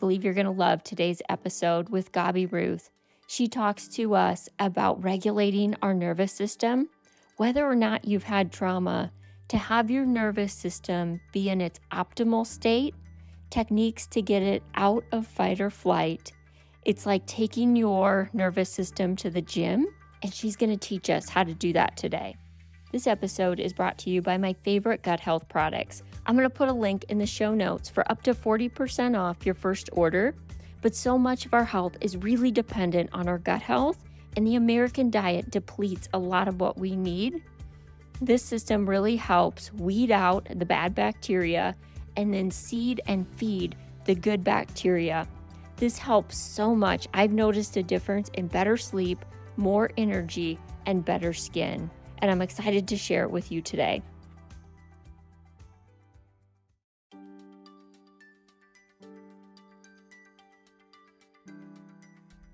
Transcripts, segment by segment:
believe you're going to love today's episode with Gabi Ruth. She talks to us about regulating our nervous system, whether or not you've had trauma, to have your nervous system be in its optimal state, techniques to get it out of fight or flight. It's like taking your nervous system to the gym, and she's going to teach us how to do that today. This episode is brought to you by my favorite gut health products. I'm going to put a link in the show notes for up to 40% off your first order. But so much of our health is really dependent on our gut health, and the American diet depletes a lot of what we need. This system really helps weed out the bad bacteria and then seed and feed the good bacteria. This helps so much. I've noticed a difference in better sleep, more energy, and better skin. And I'm excited to share it with you today.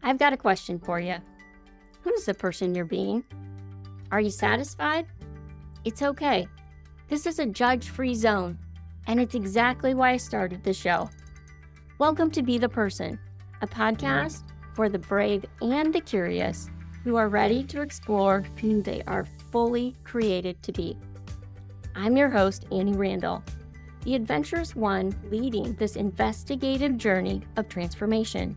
I've got a question for you. Who's the person you're being? Are you satisfied? It's okay. This is a judge-free zone, and it's exactly why I started the show. Welcome to Be the Person, a podcast for the brave and the curious who are ready to explore who they are fully created to be. I'm your host, Annie Randall, the adventurous one leading this investigative journey of transformation.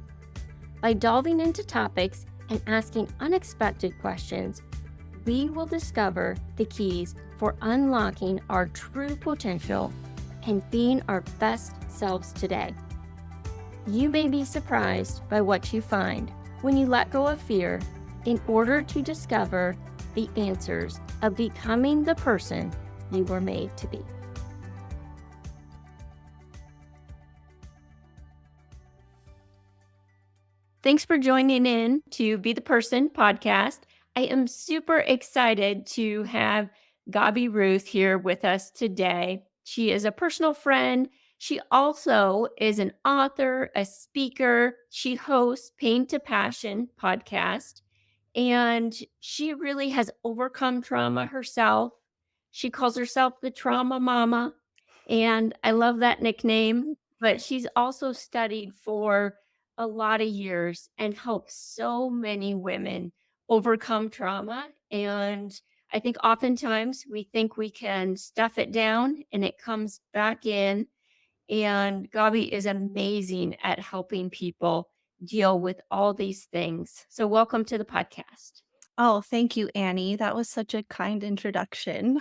By delving into topics and asking unexpected questions, we will discover the keys for unlocking our true potential and being our best selves today. You may be surprised by what you find when you let go of fear in order to discover the answers of becoming the person you were made to be. Thanks for joining in to Be the Person podcast. I am super excited to have Gabi Ruth here with us today. She is a personal friend. She also is an author, a speaker. She hosts Pain to Passion podcast, and she really has overcome trauma herself. She calls herself the Trauma Mama, and I love that nickname, but she's also studied for a lot of years and helped so many women overcome trauma. And I think oftentimes we think we can stuff it down and it comes back in. And Gabi is amazing at helping people deal with all these things. So welcome to the podcast. Oh, thank you, Annie. That was such a kind introduction.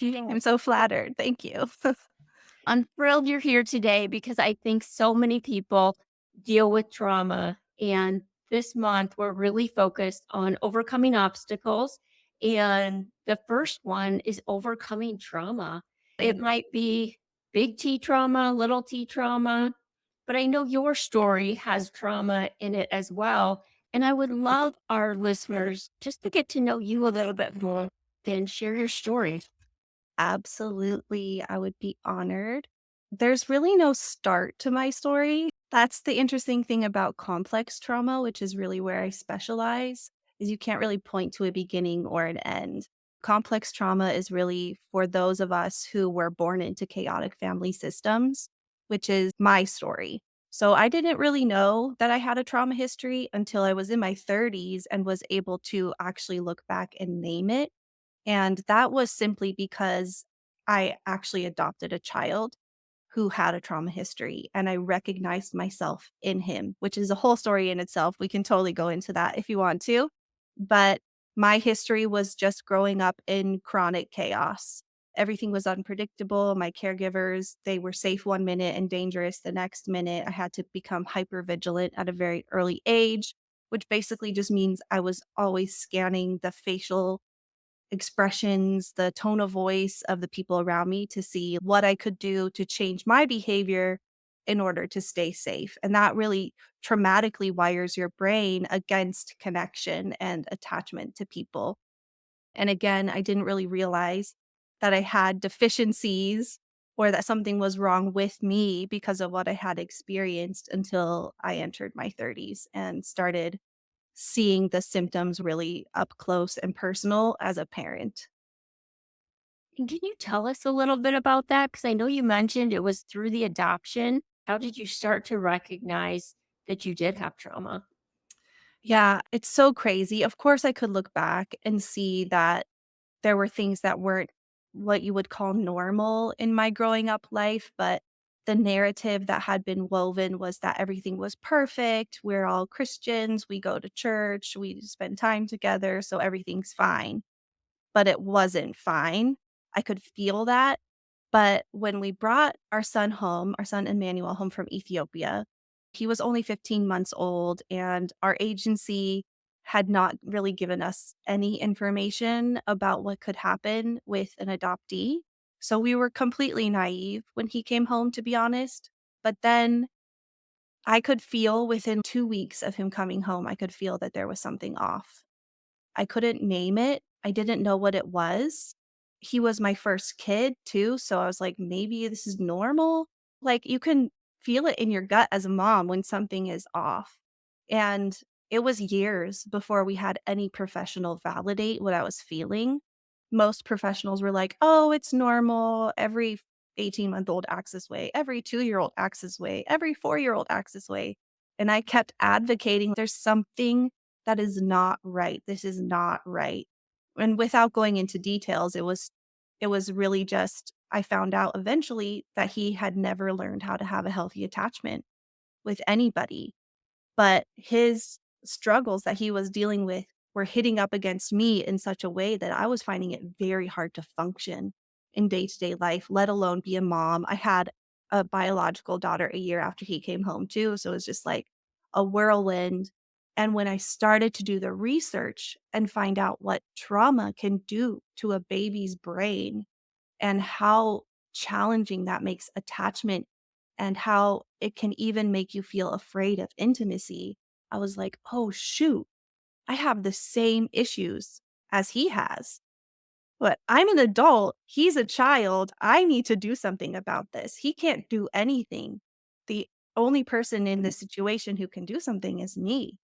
Yeah. I'm so flattered. Thank you. I'm thrilled you're here today because I think so many people deal with trauma. And this month, we're really focused on overcoming obstacles. And the first one is overcoming trauma. It might be big T trauma, little t trauma, but I know your story has trauma in it as well. And I would love our listeners just to get to know you a little bit more and share your story. Absolutely. I would be honored. There's really no start to my story. That's the interesting thing about complex trauma, which is really where I specialize, is you can't really point to a beginning or an end. Complex trauma is really for those of us who were born into chaotic family systems, which is my story. So I didn't really know that I had a trauma history until I was in my 30s and was able to actually look back and name it. And that was simply because I actually adopted a child who had a trauma history and I recognized myself in him, which is a whole story in itself. We can totally go into that if you want to. But my history was just growing up in chronic chaos. Everything was unpredictable. My caregivers, they were safe one minute and dangerous the next minute. I had to become hyper vigilant at a very early age, which basically just means I was always scanning the facial expressions, the tone of voice of the people around me to see what I could do to change my behavior in order to stay safe. And that really traumatically wires your brain against connection and attachment to people. And again, I didn't really realize that I had deficiencies or that something was wrong with me because of what I had experienced until I entered my 30s and started seeing the symptoms really up close and personal as a parent. And can you tell us a little bit about that? Because I know you mentioned it was through the adoption. How did you start to recognize that you did have trauma? Yeah, it's so crazy. Of course, I could look back and see that there were things that weren't what you would call normal in my growing up life, but the narrative that had been woven was that everything was perfect. We're all Christians. We go to church. We spend time together. So everything's fine. But it wasn't fine. I could feel that. But when we brought our son home, our son Emmanuel home from Ethiopia, he was only 15 months old, and our agency had not really given us any information about what could happen with an adoptee. So we were completely naive when he came home, to be honest. But then I could feel within 2 weeks of him coming home, I could feel that there was something off. I couldn't name it. I didn't know what it was. He was my first kid too, so I was like, "Maybe this is normal?" Like, you can feel it in your gut as a mom when something is off. And it was years before we had any professional validate what I was feeling. Most professionals were like, "Oh, it's normal. Every 18-month-old acts this way. Every 2-year-old acts this way. Every 4-year-old acts this way." And I kept advocating, "There's something that is not right. This is not right." And without going into details, it was really just I found out eventually that he had never learned how to have a healthy attachment with anybody. But his struggles that he was dealing with were hitting up against me in such a way that I was finding it very hard to function in day-to-day life, let alone be a mom. I had a biological daughter a year after he came home too, so it was just like a whirlwind. And when I started to do the research and find out what trauma can do to a baby's brain and how challenging that makes attachment and how it can even make you feel afraid of intimacy, I was like, "Oh, shoot. I have the same issues as he has. But I'm an adult. He's a child. I need to do something about this. He can't do anything. The only person in this situation who can do something is me."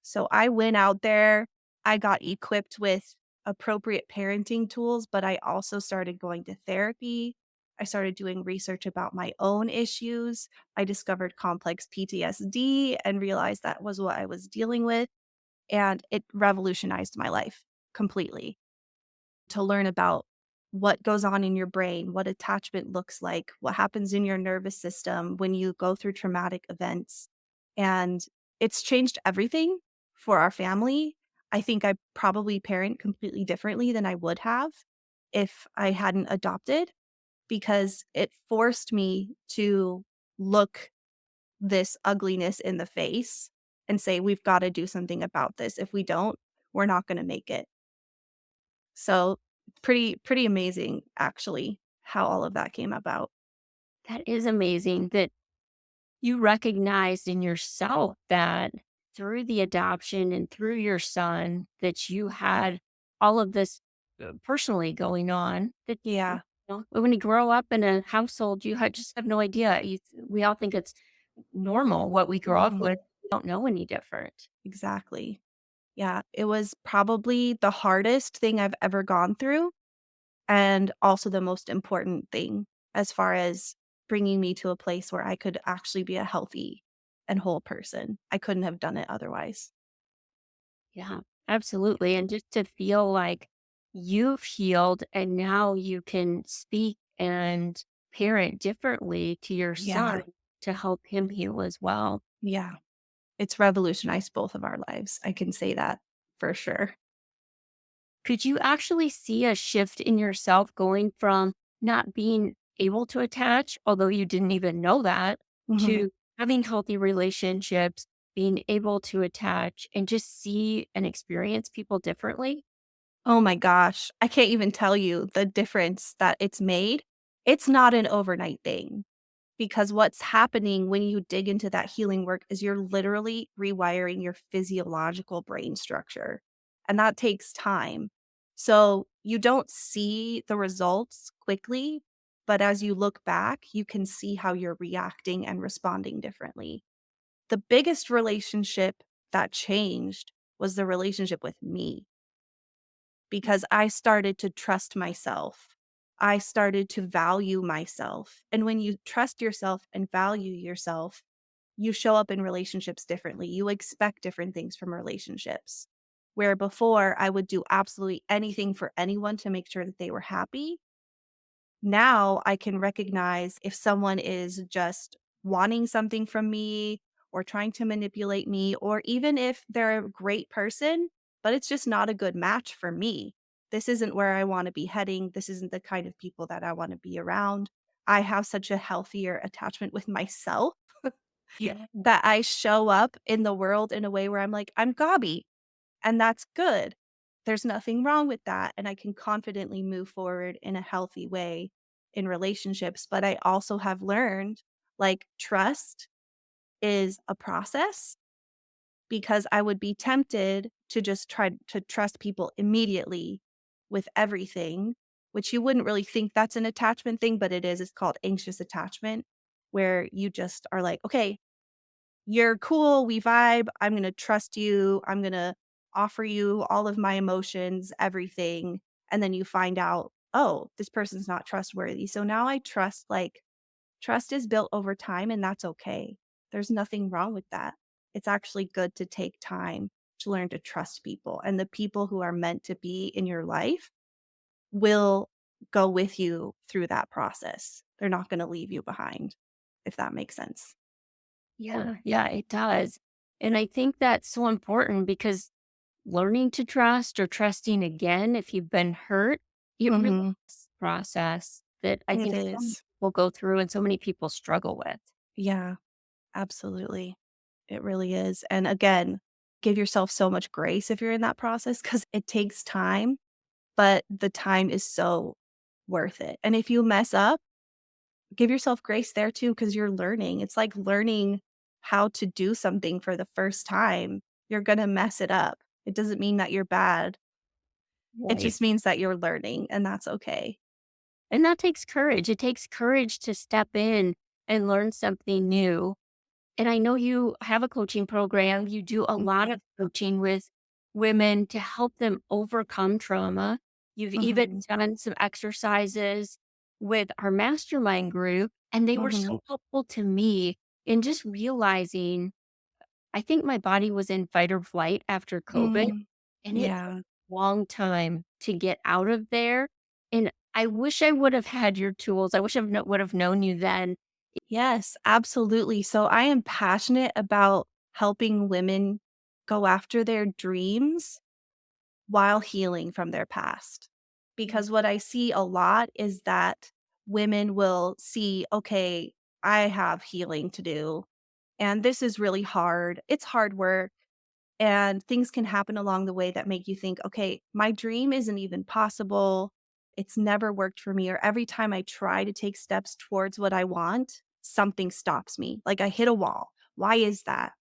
So I went out there. I got equipped with appropriate parenting tools, but I also started going to therapy. I started doing research about my own issues. I discovered complex PTSD and realized that was what I was dealing with. And it revolutionized my life completely to learn about what goes on in your brain, what attachment looks like, what happens in your nervous system when you go through traumatic events. And it's changed everything for our family. I think I probably parent completely differently than I would have if I hadn't adopted because it forced me to look this ugliness in the face and say, we've got to do something about this. If we don't, we're not going to make it. So, pretty amazing, actually, how all of that came about. That is amazing that you recognized in yourself that through the adoption and through your son that you had all of this personally going on that Yeah. when you grow up in a household just have no idea we all think it's normal what we grow up Mhm. with. We don't know any different. Exactly. Yeah, it was probably the hardest thing I've ever gone through, and also the most important thing as far as bringing me to a place where I could actually be a healthy and whole person. I couldn't have done it otherwise. Yeah, absolutely. And just to feel like you've healed and now you can speak and parent differently to your Yeah. son to help him heal as well. Yeah. It's revolutionized both of our lives. I can say that for sure. Could you actually see a shift in yourself going from not being able to attach, although you didn't even know that, Mhm. to having healthy relationships, being able to attach and just see and experience people differently? Oh my gosh, I can't even tell you the difference that it's made. It's not an overnight thing because what's happening when you dig into that healing work is you're literally rewiring your physiological brain structure, and that takes time. So you don't see the results quickly, but as you look back, you can see how you're reacting and responding differently. The biggest relationship that changed was the relationship with me because I started to trust myself. I started to value myself. And when you trust yourself and value yourself, you show up in relationships differently. You expect different things from relationships. Where before I would do absolutely anything for anyone to make sure that they were happy. Now I can recognize if someone is just wanting something from me or trying to manipulate me, or even if they're a great person, but it's just not a good match for me. This isn't where I want to be heading. This isn't the kind of people that I want to be around. I have such a healthier attachment with myself Yeah. that I show up in the world in a way where I'm like, I'm Gabi, and that's good. There's nothing wrong with that, and I can confidently move forward in a healthy way in relationships, but I also have learned, like, trust is a process because I would be tempted to just try to trust people immediately with everything, which you wouldn't really think that's an attachment thing, but it is. It's called anxious attachment, where you just are like, "Okay, you're cool, we vibe, I'm gonna trust you, I'm gonna offer you all of my emotions, everything," and then you find out, "Oh, this person's not trustworthy." So now I trust, like, trust is built over time, and that's okay. There's nothing wrong with that. It's actually good to take time to learn to trust people, and the people who are meant to be in your life will go with you through that process. They're not gonna leave you behind, if that makes sense. Yeah, yeah, it does. And I think that's so important because learning to trust or trusting again if you've been hurt, it really Mhm. is a process that I It think so many is. people go through and so many people struggle with. Yeah, absolutely. It really is. And again, give yourself so much grace if you're in that process because it takes time, but the time is so worth it. And if you mess up, give yourself grace there too because you're learning. It's like learning how to do something for the first time. You're going to mess it up. It doesn't mean that you're bad. It Right. just means that you're learning, and that's okay. And that takes courage. It takes courage to step in and learn something new. And I know you have a coaching program. You do a lot Mhm. of coaching with women to help them overcome trauma. You've even Mhm. done some exercises with our mastermind group, and they were Mhm. so helpful to me in just realizing I think my body was in fight or flight after COVID, Mm. and it took Yeah. a long time to get out of there. And I wish I would have had your tools. I wish I would have known you then. Yes, absolutely. So I am passionate about helping women go after their dreams while healing from their past. Because what I see a lot is that women will see, okay, I have healing to do. And this is really hard. It's hard work. And things can happen along the way that make you think, okay, my dream isn't even possible. It's never worked for me. Or every time I try to take steps towards what I want, something stops me. Like I hit a wall. Why is that?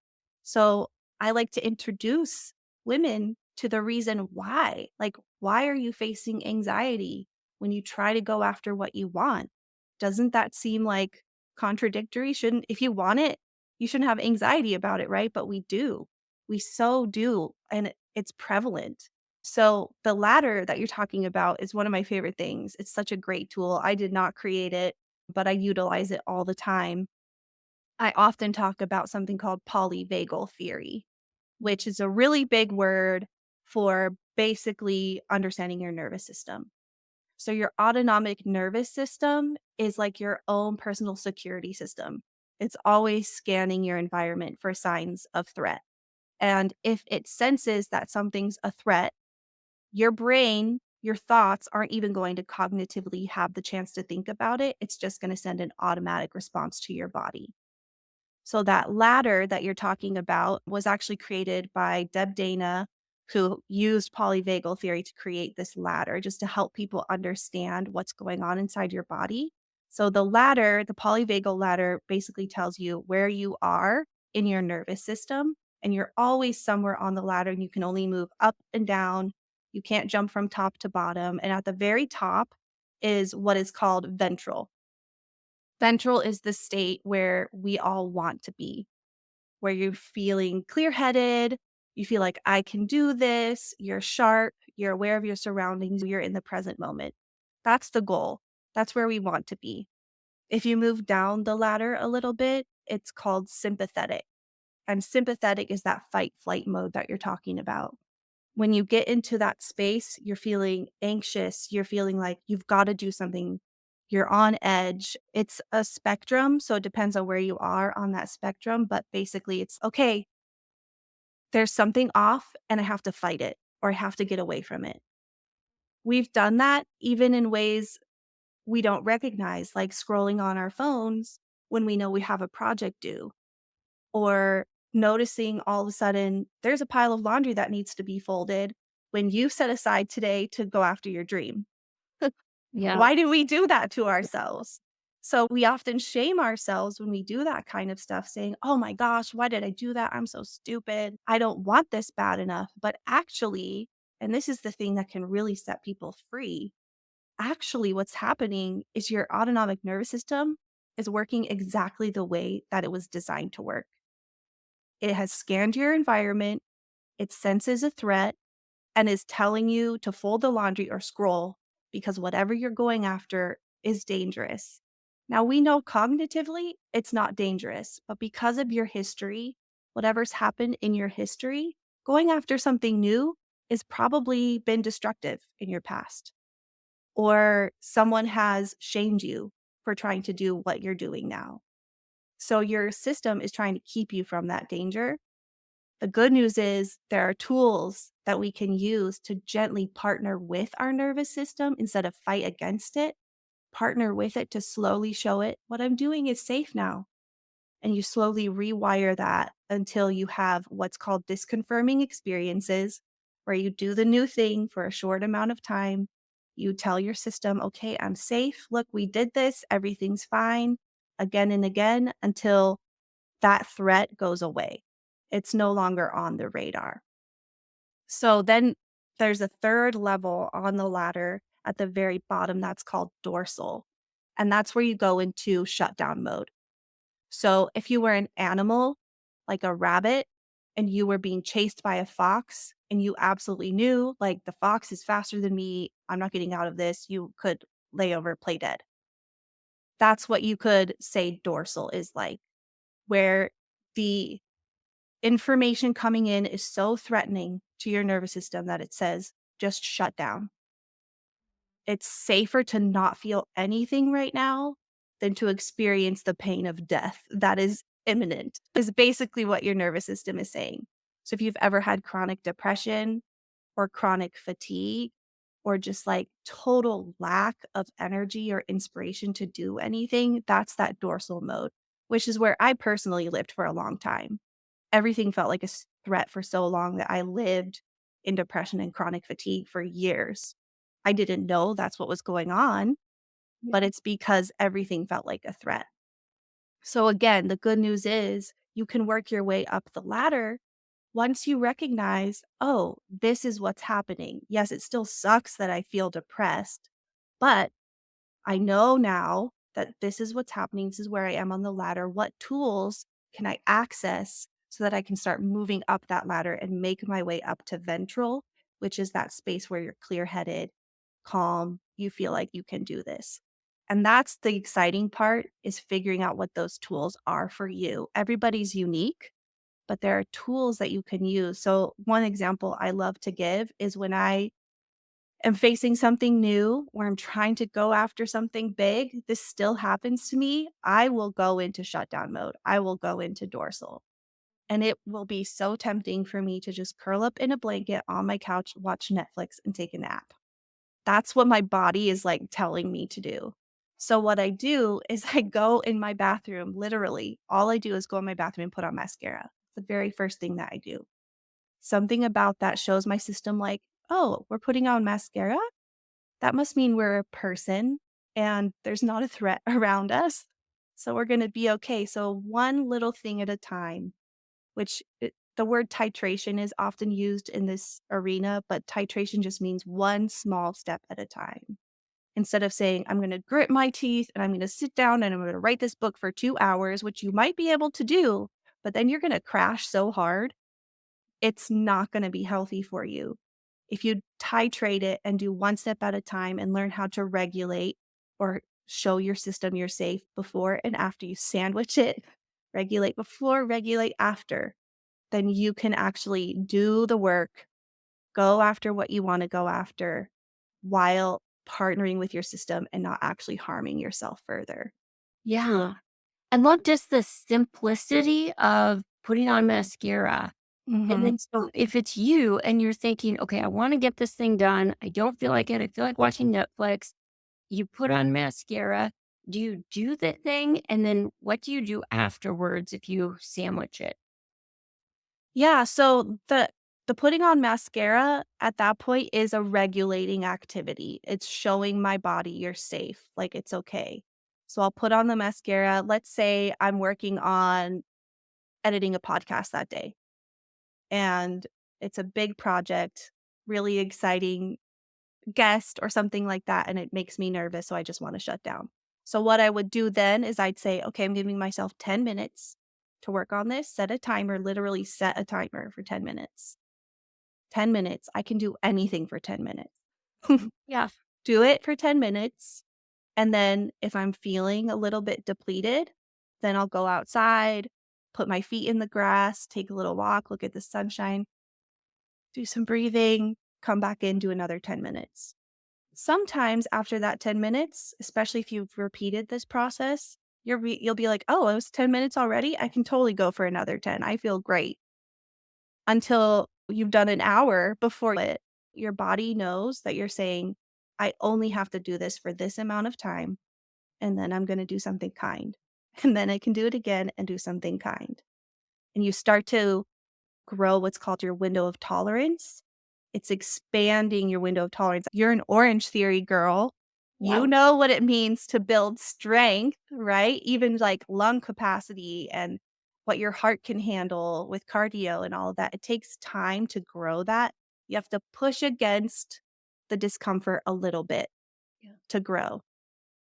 So I like to introduce women to the reason why. Like, why are you facing anxiety when you try to go after what you want? Doesn't that seem like contradictory? Shouldn't, if you want it, you shouldn't have anxiety about it, right? But we do. We so do, and it's prevalent. So the ladder that you're talking about is one of my favorite things. It's such a great tool. I did not create it, but I utilize it all the time. I often talk about something called polyvagal theory, which is a really big word for basically understanding your nervous system. So your autonomic nervous system is like your own personal security system. It's always scanning your environment for signs of threat. And if it senses that something's a threat, your brain, your thoughts aren't even going to cognitively have the chance to think about it. It's just going to send an automatic response to your body. So that ladder that you're talking about was actually created by Deb Dana, who used polyvagal theory to create this ladder just to help people understand what's going on inside your body. So the ladder, the polyvagal ladder, basically tells you where you are in your nervous system, and you're always somewhere on the ladder, and you can only move up and down. You can't jump from top to bottom. And at the very top is what is called ventral. Ventral is the state where we all want to be, where you're feeling clear headed. You feel like, I can do this. You're sharp. You're aware of your surroundings. You're in the present moment. That's the goal. That's where we want to be. If you move down the ladder a little bit, it's called sympathetic. And sympathetic is that fight flight mode that you're talking about. When you get into that space, you're feeling anxious, you're feeling like you've got to do something, you're on edge. It's a spectrum, so it depends on where you are on that spectrum, but basically it's okay, there's something off and I have to fight it or I have to get away from it. We've done that even in ways we don't recognize, like scrolling on our phones when we know we have a project due, or noticing all of a sudden there's a pile of laundry that needs to be folded when you set aside today to go after your dream. Yeah. Why do we do that to ourselves? So we often shame ourselves when we do that kind of stuff, saying, oh my gosh, why did I do that? I'm so stupid. I don't want this bad enough. But actually, and this is the thing that can really set people free, actually, what's happening is your autonomic nervous system is working exactly the way that it was designed to work. It has scanned your environment, it senses a threat, and is telling you to fold the laundry or scroll because whatever you're going after is dangerous. Now, we know cognitively it's not dangerous, but because of your history, whatever's happened in your history, going after something new has probably been destructive in your past, or someone has shamed you for trying to do what you're doing now. So your system is trying to keep you from that danger. The good news is there are tools that we can use to gently partner with our nervous system instead of fight against it. Partner with it to slowly show it what I'm doing is safe now. And you slowly rewire that until you have what's called disconfirming experiences, where you do the new thing for a short amount of time. You tell your system, okay, I'm safe. Look, we did this. Everything's fine, again and again, until that threat goes away. It's no longer on the radar. So then there's a third level on the ladder at the very bottom that's called dorsal. And that's where you go into shutdown mode. So if you were an animal, like a rabbit, and you were being chased by a fox, and you absolutely knew, like, the fox is faster than me, I'm not getting out of this, you could lay over, play dead. That's what you could say dorsal is like, where the information coming in is so threatening to your nervous system that it says, just shut down. It's safer to not feel anything right now than to experience the pain of death that is imminent, is basically what your nervous system is saying. So if you've ever had chronic depression or chronic fatigue or just like total lack of energy or inspiration to do anything, that's that dorsal mode, which is where I personally lived for a long time. Everything felt like a threat for so long that I lived in depression and chronic fatigue for years. I didn't know that's what was going on, Yeah. but it's because everything felt like a threat. So again, the good news is you can work your way up the ladder once you recognize, oh, this is what's happening. Yes, it still sucks that I feel depressed, but I know now that this is what's happening. This is where I am on the ladder. What tools can I access so that I can start moving up that ladder and make my way up to ventral, which is that space where you're clear headed, calm, you feel like you can do this. And that's the exciting part, is figuring out what those tools are for you. Everybody's unique, but there are tools that you can use. So one example I love to give is when I am facing something new or I'm trying to go after something big, this still happens to me, I will go into shutdown mode. I will go into dorsal. And it will be so tempting for me to just curl up in a blanket on my couch, watch Netflix, and take a nap. That's what my body is like telling me to do. So, what I do is I go in my bathroom, literally, all I do is go in my bathroom and put on mascara. The very first thing that I do. Something about that shows my system, like, oh, we're putting on mascara? That must mean we're a person and there's not a threat around us. So we're going to be okay. So one little thing at a time, the word titration is often used in this arena, but titration just means one small step at a time. Instead of saying, I'm going to grit my teeth and I'm going to sit down and I'm going to write this book for 2 hours, which you might be able to do, but then you're going to crash so hard, it's not going to be healthy for you. If you titrate it and do one step at a time and learn how to regulate or show your system you're safe before and after you sandwich it, regulate before, regulate after, then you can actually do the work, go after what you want to go after while partnering with your system and not actually harming yourself further. Yeah. I love just the simplicity of putting on mascara. And Mhm. then so if it's you and you're thinking, okay, I want to get this thing done. I don't feel like it. I feel like watching Netflix. You put on mascara. Do you do the thing? And then what do you do afterwards if you sandwich it? Yeah, so the putting on mascara at that point is a regulating activity. It's showing my body you're safe, like it's okay. So I'll put on the mascara. Let's say I'm working on editing a podcast that day and it's a big project, really exciting guest or something like that, and it makes me nervous, so I just want to shut down. So what I would do then is I'd say, "Okay, I'm giving myself 10 minutes to work on this." Set a timer, literally set a timer for 10 minutes. 10 minutes, I can do anything for 10 minutes. Yeah. Do it for 10 minutes, and then if I'm feeling a little bit depleted, then I'll go outside, put my feet in the grass, take a little walk, look at the sunshine, do some breathing, come back in, do another 10 minutes. Sometimes after that 10 minutes, especially if you've repeated this process, you'll be like, "Oh, it was 10 minutes already? I can totally go for another 10. I feel great." Until you've done an hour before it. Your body knows that you're saying, "I only have to do this for this amount of time, and then I'm gonna do something kind. And then I can do it again and do something kind." And you start to grow what's called your window of tolerance. It's expanding your window of tolerance. You're an Orange Theory girl. You Wow. know what it means to build strength, right? Even like lung capacity and what your heart can handle with cardio and all of that. It takes time to grow that. You have to push against the discomfort a little bit Yeah. to grow.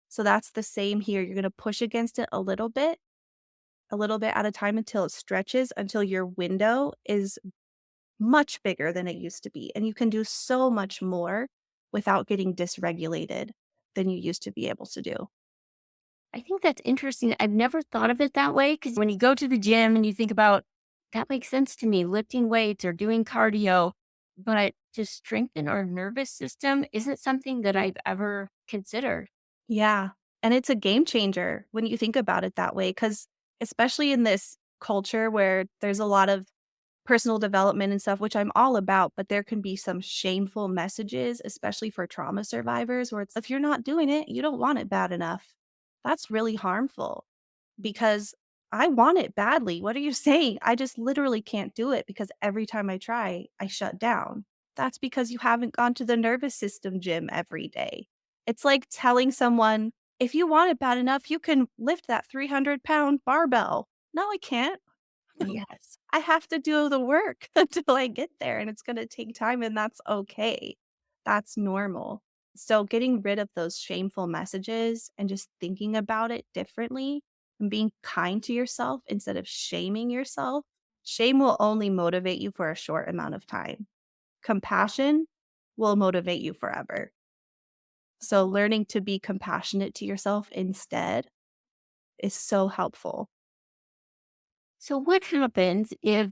So that's the same here. You're going to push against it a little bit at a time until it stretches, until your window is much bigger than it used to be, and you can do so much more without getting dysregulated than you used to be able to do. I think that's interesting. I've never thought of it that way because when you go to the gym and you think about that makes sense to me, lifting weights or doing cardio, but to strengthen our nervous system isn't something that I've ever considered. Yeah, and it's a game changer when you think about it that way, because especially in this culture where there's a lot of personal development and stuff, which I'm all about, but there can be some shameful messages, especially for trauma survivors, where it's, "If you're not doing it, you don't want it bad enough." That's really harmful. Because I want it badly. What are you saying? I just literally can't do it because every time I try, I shut down. That's because you haven't gone to the nervous system gym every day. It's like telling someone, if you want it bad enough, you can lift that 300-pound barbell. No, I can't. Yes. I have to do the work until I get there, and it's gonna take time, and that's okay. That's normal. So getting rid of those shameful messages and just thinking about it differently and being kind to yourself instead of shaming yourself. Shame will only motivate you for a short amount of time. Compassion will motivate you forever. So learning to be compassionate to yourself instead is so helpful. So what happens if,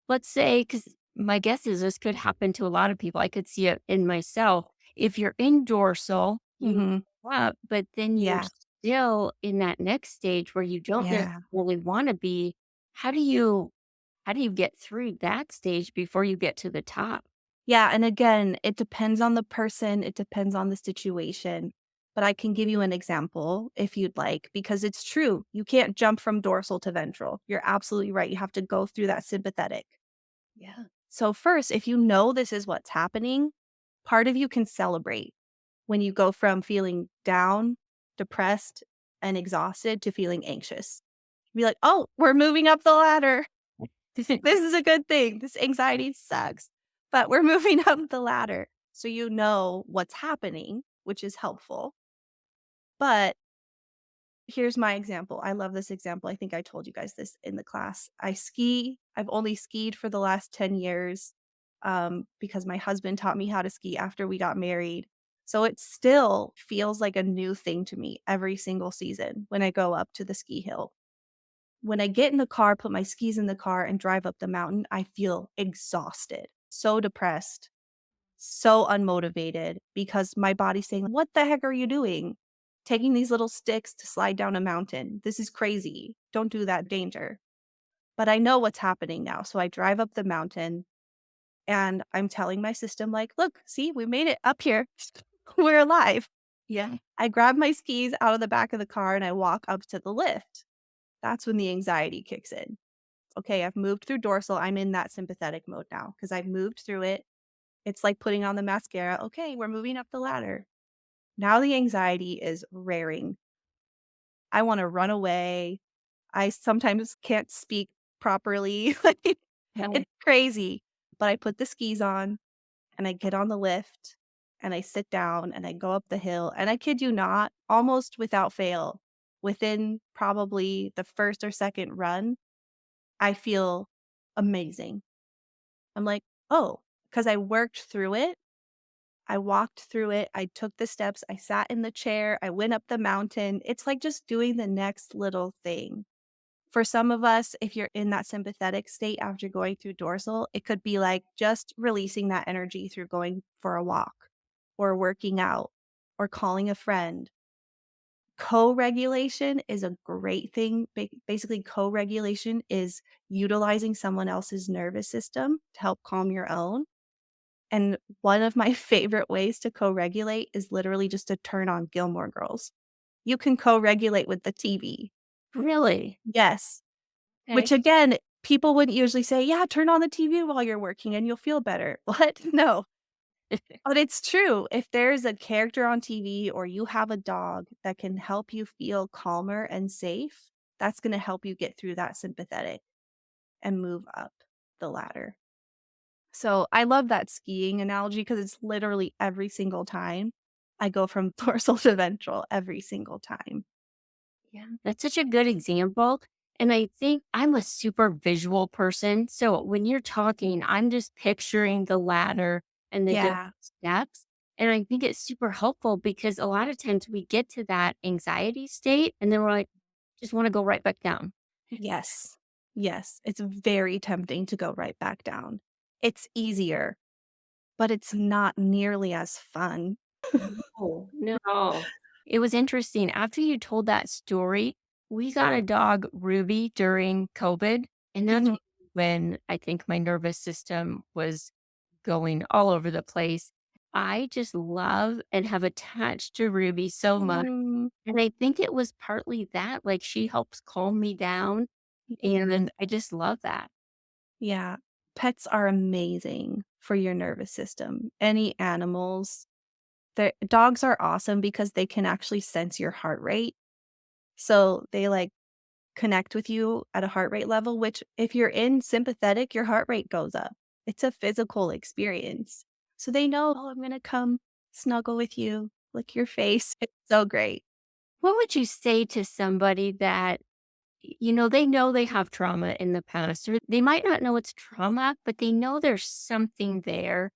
let's say, because my guess is this could happen to a lot of people. I could see it in myself. If you're in dorsal, you Mhm. up, but then you're Yeah. still in that next stage where you don't Yeah. necessarily want to be. How do you how do you get through that stage before you get to the top? Yeah, and again, it depends on the person, it depends on the situation, but I can give you an example if you'd like, because it's true. You can't jump from dorsal to ventral. You're absolutely right. You have to go through that sympathetic. Yeah. So, first, if you know this is what's happening, part of you can celebrate when you go from feeling down, depressed, and exhausted to feeling anxious. Be like, oh, we're moving up the ladder. This is a good thing. This anxiety sucks, but we're moving up the ladder. So you know what's happening, which is helpful. But here's my example. I love this example. I think I told you guys this in the class. I ski. I've only skied for the last 10 years. because my husband taught me how to ski after we got married. So it still feels like a new thing to me every single season when I go up to the ski hill. When I get in the car, put my skis in the car, and drive up the mountain, I feel exhausted, so depressed, so unmotivated because my body's saying, "What the heck are you doing? Taking these little sticks to slide down a mountain. This is crazy. Don't do that, danger." But I know what's happening now. So I drive up the mountain and I'm telling my system, like, "Look, see, we made it up here. We're alive." Yeah. I grab my skis out of the back of the car and I walk up to the lift. That's when the anxiety kicks in. Okay, I've moved through dorsal. I'm in that sympathetic mode now because I've moved through it. It's like putting on the mascara. Okay, we're moving up the ladder. Now the anxiety is rearing. I want to run away. I sometimes can't speak properly. Like, Yeah. it's crazy. But I put the skis on and I get on the lift and I sit down and I go up the hill. And I kid you not, almost without fail, within probably the first or second run, I feel amazing. I'm like, oh, because I worked through it. I walked through it. I took the steps. I sat in the chair. I went up the mountain. It's like just doing the next little thing. For some of us, if you're in that sympathetic state after going through dorsal, it could be like just releasing that energy through going for a walk or working out or calling a friend. Co-regulation is a great thing. Basically, co-regulation is utilizing someone else's nervous system to help calm your own. And one of my favorite ways to co-regulate is literally just to turn on Gilmore Girls. You can co-regulate with the TV. Really? Yes. Which Okay. again, people wouldn't usually say, "Yeah, turn on the TV while you're working and you'll feel better." What? No. But it's true. If there's a character on TV or you have a dog that can help you feel calmer and safe, that's gonna help you get through that sympathetic and move up the ladder. So, I love that skiing analogy because it's literally every single time I go from dorsal to ventral every single time. Yeah, that's such a good example. And I think I'm a super visual person. So when you're talking, I'm just picturing the ladder and the different Yeah. steps. And I think it's super helpful because a lot of times we get to that anxiety state and then we're like, just want to go right back down. Yes. Yes. It's very tempting to go right back down. It's easier, but it's not nearly as fun. No, no. It was interesting. After you told that story, we got a dog, Ruby, during COVID. And that's Mhm. when I think my nervous system was going all over the place. I just love and have attached to Ruby so much. Mm. And I think it was partly that, like, she helps calm me down. And then I just love that. Yeah. Pets are amazing for your nervous system. Any animals, dogs are awesome because they can actually sense your heart rate. So they like connect with you at a heart rate level, which if you're in sympathetic, your heart rate goes up. It's a physical experience. So they know, oh, I'm going to come snuggle with you, lick your face. It's so great. What would you say to somebody that, they know they have trauma in the past, or they might not know it's trauma, but they know there's something there.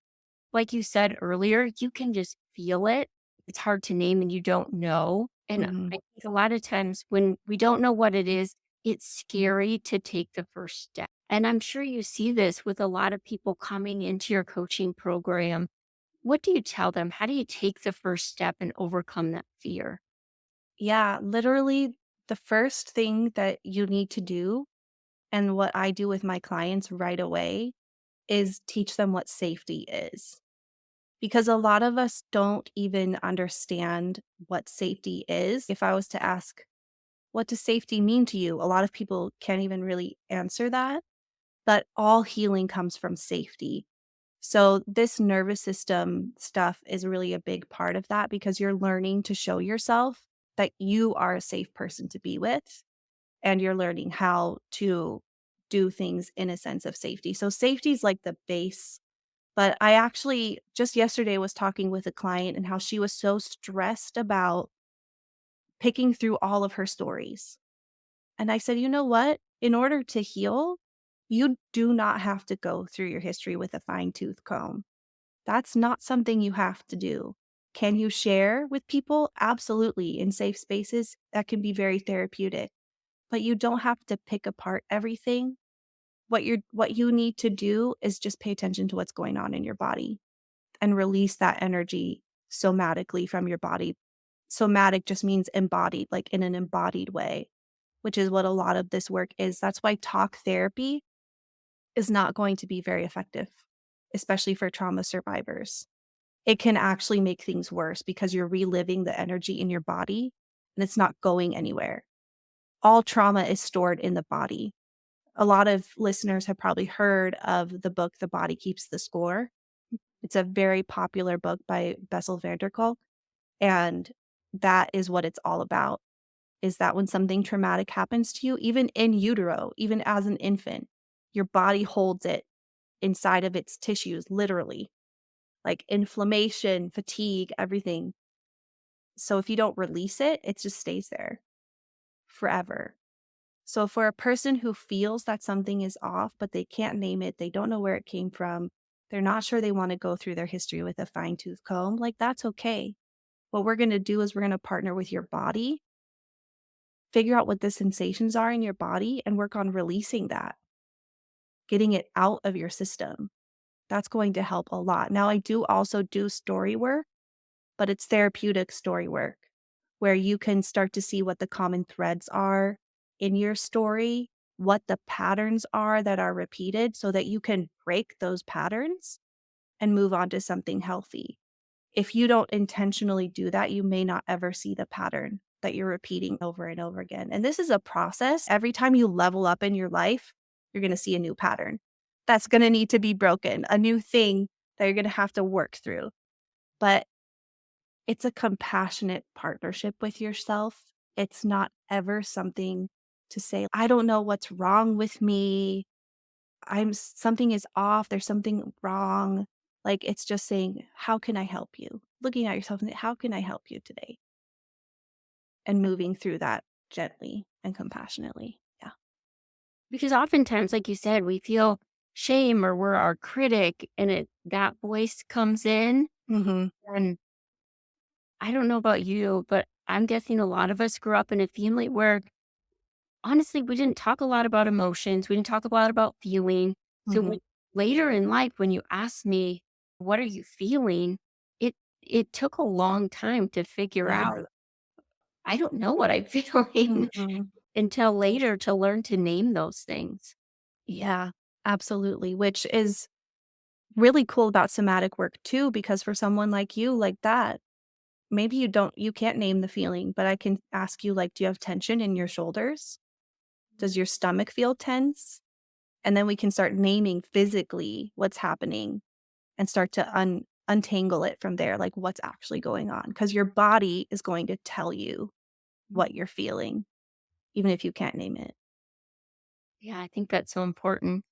Like you said earlier, you can just feel it. It's hard to name and you don't know. And I Mhm. think a lot of times when we don't know what it is, it's scary to take the first step. And I'm sure you see this with a lot of people coming into your coaching program. What do you tell them? How do you take the first step and overcome that fear? Yeah, literally the first thing that you need to do, and what I do with my clients right away, is teach them what safety is. Because a lot of us don't even understand what safety is. If I was to ask, what does safety mean to you? A lot of people can't even really answer that, but all healing comes from safety. So, this nervous system stuff is really a big part of that because you're learning to show yourself that you are a safe person to be with, and you're learning how to do things in a sense of safety. So, safety is like the base. But I actually just yesterday was talking with a client and how she was so stressed about picking through all of her stories. And I said, you know what? In order to heal, You do not have to go through your history with a fine tooth comb. That's not something you have to do. Can you share with people? Absolutely. In safe spaces, that can be very therapeutic. But you don't have to pick apart everything. What you need to do is just pay attention to what's going on in your body and release that energy somatically from your body. Somatic just means embodied, like in an embodied way, which is what a lot of this work is. That's why talk therapy is not going to be very effective, especially for trauma survivors. It can actually make things worse because you're reliving the energy in your body and it's not going anywhere. All trauma is stored in the body. A lot of listeners have probably heard of the book The Body Keeps the Score. It's a very popular book by Bessel van der Kolk, and that is what it's all about, is that when something traumatic happens to you, even in utero, even as an infant, your body holds it inside of its tissues, literally, like inflammation, fatigue, everything. So if you don't release it, it just stays there forever. So for a person who feels that something is off, but they can't name it, they don't know where it came from, they're not sure they want to go through their history with a fine tooth comb, like that's okay. What we're going to do is we're going to partner with your body, figure out what the sensations are in your body, and work on releasing that, getting it out of your system. That's going to help a lot. Now, I do also do story work, but it's therapeutic story work where you can start to see what the common threads are in your story, what the patterns are that are repeated so that you can break those patterns and move on to something healthy. If you don't intentionally do that, you may not ever see the pattern that you're repeating over and over again. And this is a process. Every time you level up in your life, you're going to see a new pattern that's going to need to be broken, a new thing that you're going to have to work through. But it's a compassionate partnership with yourself. It's not ever something to say, I don't know what's wrong with me. Something is off. There's something wrong. Like it's just saying, how can I help you? Looking at yourself and say, how can I help you today? And moving through that gently and compassionately. Yeah. Because oftentimes, like you said, we feel shame or we're our critic and that voice comes in. Hmm. And I don't know about you, but I'm guessing a lot of us grew up in a family where honestly, we didn't talk a lot about emotions. We didn't talk a lot about feeling. So Hmm. when, later in life, when you ask me, what are you feeling? It it took a long time to figure Yeah. out. I don't know what I'm feeling Hmm. until later to learn to name those things. Yeah, absolutely. Which is really cool about somatic work too, because for someone like you, like that, maybe you can't name the feeling, but I can ask you, like, do you have tension in your shoulders? Does your stomach feel tense? And then we can start naming physically what's happening and start to untangle it from there, like what's actually going on. Because your body is going to tell you what you're feeling, even if you can't name it. Yeah, I think that's so important.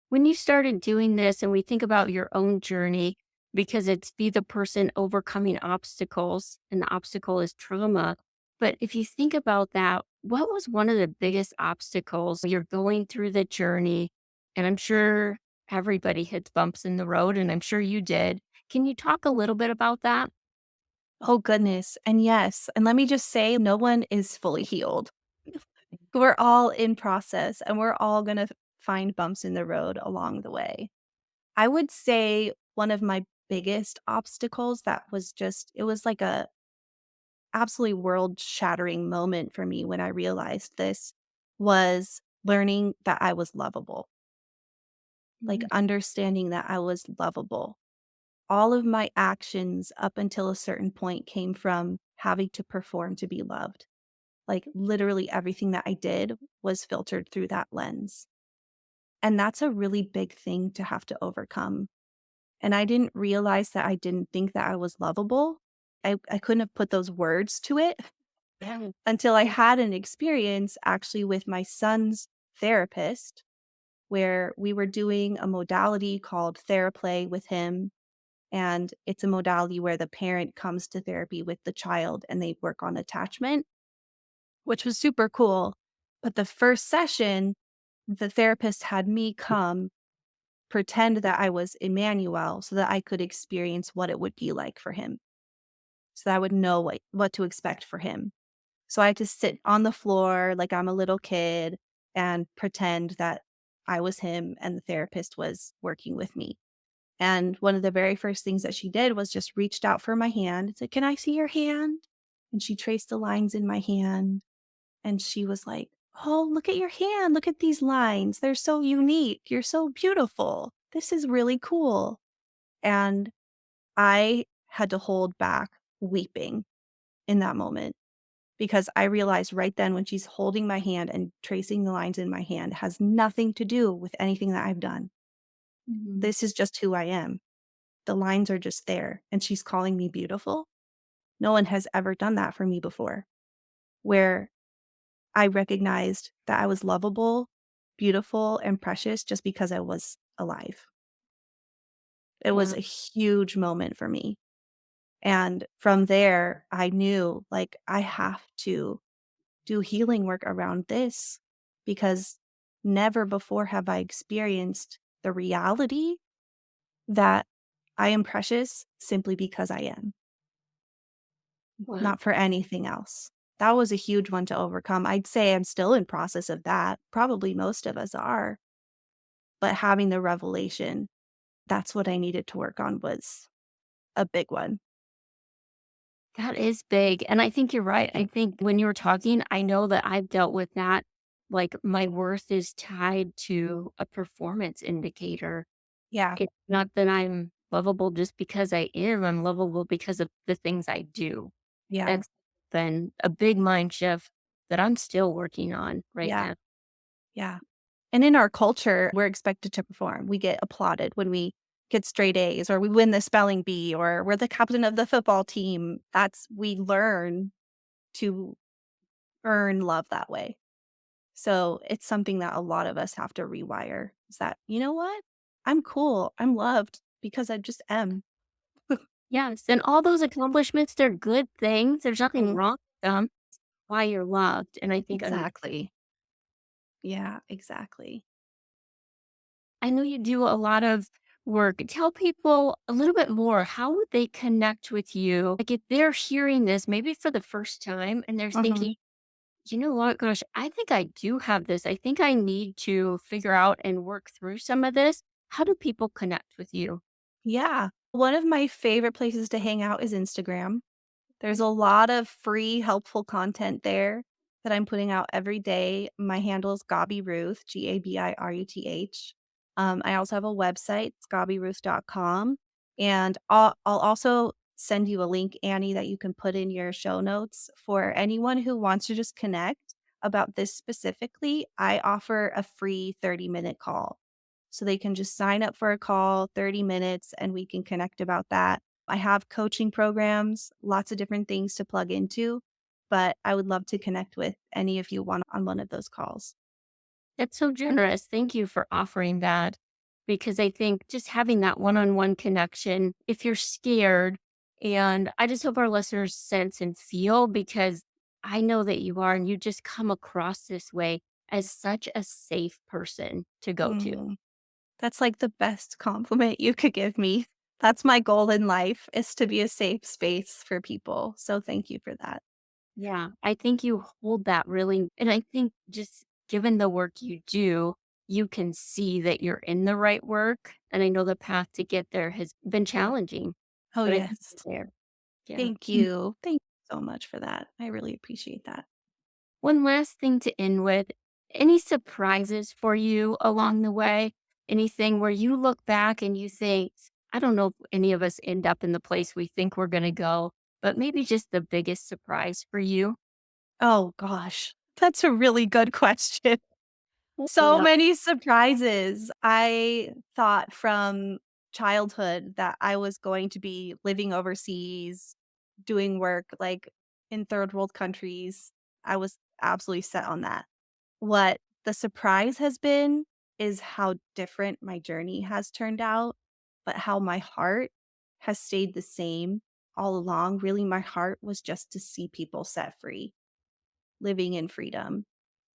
When you started doing this and we think about your own journey, because it's be the person overcoming obstacles and the obstacle is trauma. But if you think about that, what was one of the biggest obstacles you're going through the journey? And I'm sure everybody hits bumps in the road, and I'm sure you did. Can you talk a little bit about that? Oh, goodness. And yes, and let me just say, no one is fully healed. We're all in process and we're all going to find bumps in the road along the way. I would say one of my biggest obstacles that was just, it was like a absolutely world shattering moment for me when I realized this was learning that I was lovable, like Mm. understanding that I was lovable. All of my actions up until a certain point came from having to perform to be loved. Like literally everything that I did was filtered through that lens. And that's a really big thing to have to overcome. And I didn't realize that I didn't think that I was lovable. I couldn't have put those words to it Yeah. until I had an experience actually with my son's therapist where we were doing a modality called Theraplay with him. And it's a modality where the parent comes to therapy with the child and they work on attachment, which was super cool. But the first session, the therapist had me come pretend that I was Emmanuel so that I could experience what it would be like for him, so that I would know what to expect for him. So I had to sit on the floor like I'm a little kid and pretend that I was him and the therapist was working with me. And one of the very first things that she did was just reached out for my hand and said, "Can I see your hand?" And she traced the lines in my hand and she was like, "Oh, look at your hand. Look at these lines. They're so unique. You're so beautiful. This is really cool." And I had to hold back weeping in that moment because I realized right then when she's holding my hand and tracing the lines in my hand has nothing to do with anything that I've done. Mhm. This is just who I am. The lines are just there, and she's calling me beautiful. No one has ever done that for me before, where I recognized that I was lovable, beautiful, and precious just because I was alive. It was Wow. a huge moment for me. And from there, I knew, like, I have to do healing work around this because never before have I experienced the reality that I am precious simply because I am, Wow. not for anything else. That was a huge one to overcome. I'd say I'm still in process of that. Probably most of us are, but having the revelation, that's what I needed to work on was a big one. That is big, and I think you're right. I think when you were talking, I know that I've dealt with that. Like, my worth is tied to a performance indicator. Yeah, It's not that I'm lovable just because I am, I'm lovable because of the things I do. yeah, That's been a big mind shift that I'm still working on right yeah, now. yeah. And in our culture, we're expected to perform. We get applauded when we get straight A's or we win the spelling bee or we're the captain of the football team. We learn to earn love that way. So it's something that a lot of us have to rewire is that, you know what? I'm cool. I'm loved because I just am. Yes, and all those accomplishments, they're good things. There's nothing Mhm. wrong with them. Why you're loved, and I think Exactly. Yeah, exactly. I know you do a lot of work. Tell people a little bit more. How would they connect with you? Like if they're hearing this maybe for the first time and they're thinking, Mhm. you know what, gosh, I think I do have this. I think I need to figure out and work through some of this. How do people connect with you? Yeah. One of my favorite places to hang out is Instagram. There's a lot of free helpful content there that I'm putting out every day. My handle is Gabi Ruth, Gabiruth. I also have a website, it's gabiruth.com. And I'll also send you a link, Annie, that you can put in your show notes for anyone who wants to just connect about this specifically. I offer a free 30-minute call. So they can just sign up for a call, 30 minutes, and we can connect about that. I have coaching programs, lots of different things to plug into, but I would love to connect with any of you on one of those calls. That's so generous. Thank you for offering that because I think just having that one on one connection, if you're scared, and I just hope our listeners sense and feel because I know that you are, and you just come across this way as such a safe person to go to. Mhm. That's like the best compliment you could give me. That's my goal in life is to be a safe space for people. So thank you for that. Yeah, I think you hold that really, and I think just given the work you do, you can see that you're in the right work. And I know the path to get there has been challenging, Oh, but I think yes. you're there. Yeah. Thank you. Thank you so much for that. I really appreciate that. One last thing to end with. Any surprises for you along the way? Anything where you look back and you think, I don't know if any of us end up in the place we think we're going to go, but maybe just the biggest surprise for you? Oh gosh, that's a really good question. So Yeah. many surprises. I thought from childhood that I was going to be living overseas, doing work like in third world countries. I was absolutely set on that. What the surprise has been is how different my journey has turned out, but how my heart has stayed the same all along. Really, my heart was just to see people set free, living in freedom.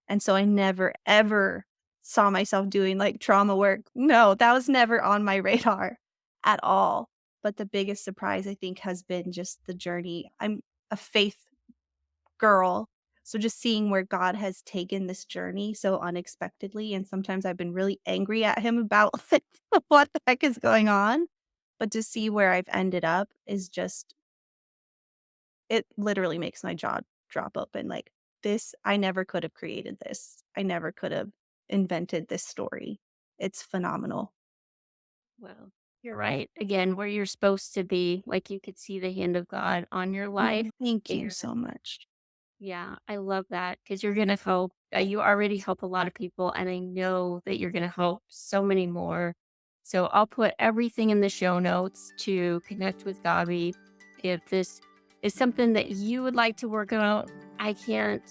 And so I never, ever saw myself doing, like, trauma work. No, that was never on my radar at all. But the biggest surprise, I think, has been just the journey. I'm a faith girl, so just seeing where God has taken this journey so unexpectedly, and sometimes I've been really angry at him about what the heck is going on, but to see where I've ended up is just it literally makes my jaw drop open, like, this I never could have created this. I never could have invented this story. It's phenomenal. Well, you're right. Again, where you're supposed to be, like you could see the hand of God on your life. Thank you And so much. yeah, I love that because you're going to help. You already help a lot of people, and I know that you're going to help so many more. So I'll put everything in the show notes to connect with Gabi. If this is something that you would like to work on, I can't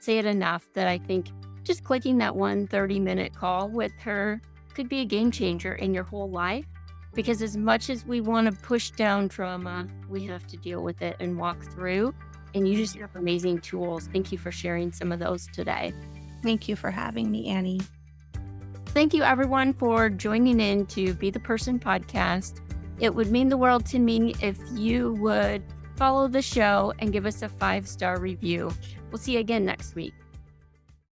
say it enough that I think just clicking that 1 30-minute call with her could be a game changer in your whole life. Because as much as we want to push down trauma, we have to deal with it and walk through. And you just have amazing tools. Thank you for sharing some of those today. Thank you for having me, Annie. Thank you, everyone, for joining in to Be the Person podcast. It would mean the world to me if you would follow the show and give us a 5-star review. We'll see you again next week.